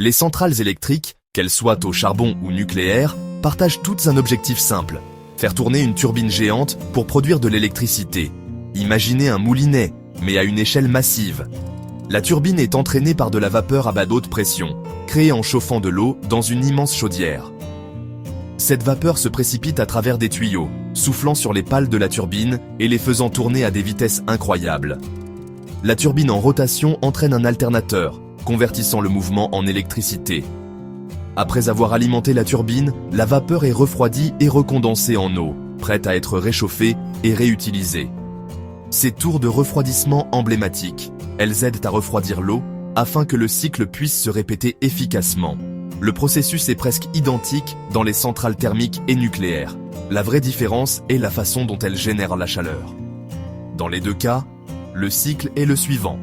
Les centrales électriques, qu'elles soient au charbon ou nucléaires, partagent toutes un objectif simple: faire tourner une turbine géante pour produire de l'électricité. Imaginez un moulinet, mais à une échelle massive. La turbine est entraînée par de la vapeur à bas d'haute pression, créée en chauffant de l'eau dans une immense chaudière. Cette vapeur se précipite à travers des tuyaux, soufflant sur les pales de la turbine et les faisant tourner à des vitesses incroyables. La turbine en rotation entraîne un alternateur, convertissant le mouvement en électricité. Après avoir alimenté la turbine, la vapeur est refroidie et recondensée en eau, prête à être réchauffée et réutilisée. Ces tours de refroidissement emblématiques, elles aident à refroidir l'eau afin que le cycle puisse se répéter efficacement. Le processus est presque identique dans les centrales thermiques et nucléaires. La vraie différence est la façon dont elles génèrent la chaleur. Dans les deux cas, le cycle est le suivant: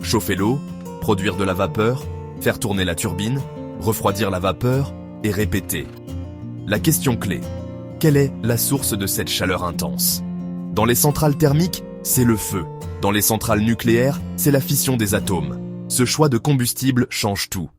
chauffer l'eau, produire de la vapeur, faire tourner la turbine, refroidir la vapeur et répéter. La question clé: quelle est la source de cette chaleur intense? Dans les centrales thermiques, c'est le feu. Dans les centrales nucléaires, c'est la fission des atomes. Ce choix de combustible change tout.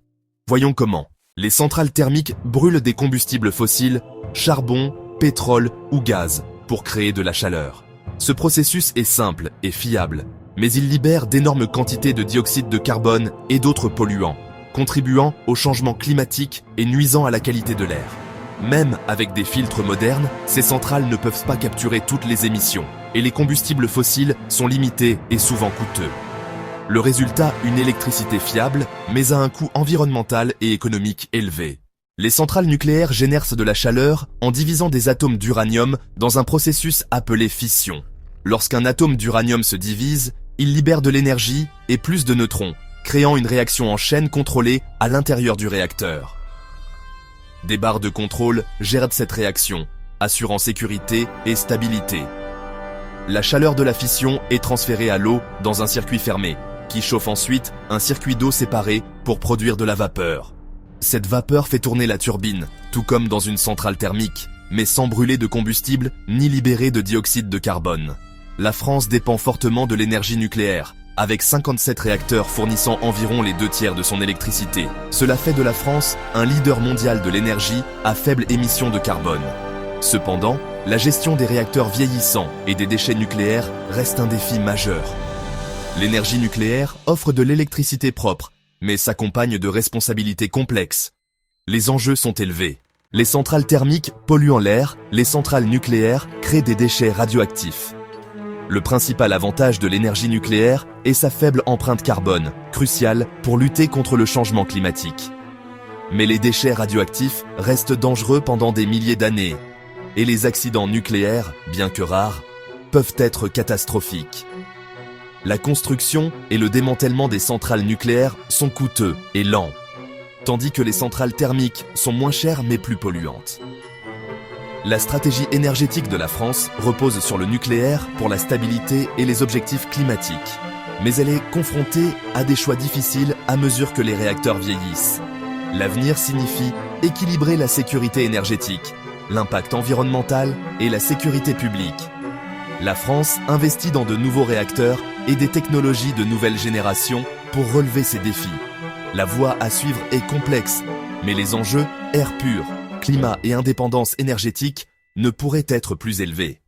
Voyons comment. Les centrales thermiques brûlent des combustibles fossiles, charbon, pétrole ou gaz, pour créer de la chaleur. Ce processus est simple et fiable, mais il libère d'énormes quantités de dioxyde de carbone et d'autres polluants, contribuant au changement climatique et nuisant à la qualité de l'air. Même avec des filtres modernes, ces centrales ne peuvent pas capturer toutes les émissions, et les combustibles fossiles sont limités et souvent coûteux. Le résultat, une électricité fiable, mais à un coût environnemental et économique élevé. Les centrales nucléaires génèrent de la chaleur en divisant des atomes d'uranium dans un processus appelé fission. Lorsqu'un atome d'uranium se divise, il libère de l'énergie et plus de neutrons, créant une réaction en chaîne contrôlée à l'intérieur du réacteur. Des barres de contrôle gèrent cette réaction, assurant sécurité et stabilité. La chaleur de la fission est transférée à l'eau dans un circuit fermé, qui chauffe ensuite un circuit d'eau séparé pour produire de la vapeur. Cette vapeur fait tourner la turbine, tout comme dans une centrale thermique, mais sans brûler de combustible ni libérer de dioxyde de carbone. La France dépend fortement de l'énergie nucléaire, avec 57 réacteurs fournissant environ les 2/3 de son électricité. Cela fait de la France un leader mondial de l'énergie à faible émission de carbone. Cependant, la gestion des réacteurs vieillissants et des déchets nucléaires reste un défi majeur. L'énergie nucléaire offre de l'électricité propre, mais s'accompagne de responsabilités complexes. Les enjeux sont élevés. Les centrales thermiques polluant l'air, les centrales nucléaires créent des déchets radioactifs. Le principal avantage de l'énergie nucléaire est sa faible empreinte carbone, cruciale pour lutter contre le changement climatique. Mais les déchets radioactifs restent dangereux pendant des milliers d'années, et les accidents nucléaires, bien que rares, peuvent être catastrophiques. La construction et le démantèlement des centrales nucléaires sont coûteux et lents, tandis que les centrales thermiques sont moins chères mais plus polluantes. La stratégie énergétique de la France repose sur le nucléaire pour la stabilité et les objectifs climatiques. Mais elle est confrontée à des choix difficiles à mesure que les réacteurs vieillissent. L'avenir signifie équilibrer la sécurité énergétique, l'impact environnemental et la sécurité publique. La France investit dans de nouveaux réacteurs et des technologies de nouvelle génération pour relever ces défis. La voie à suivre est complexe, mais les enjeux, air pur, climat et indépendance énergétique, ne pourraient être plus élevés.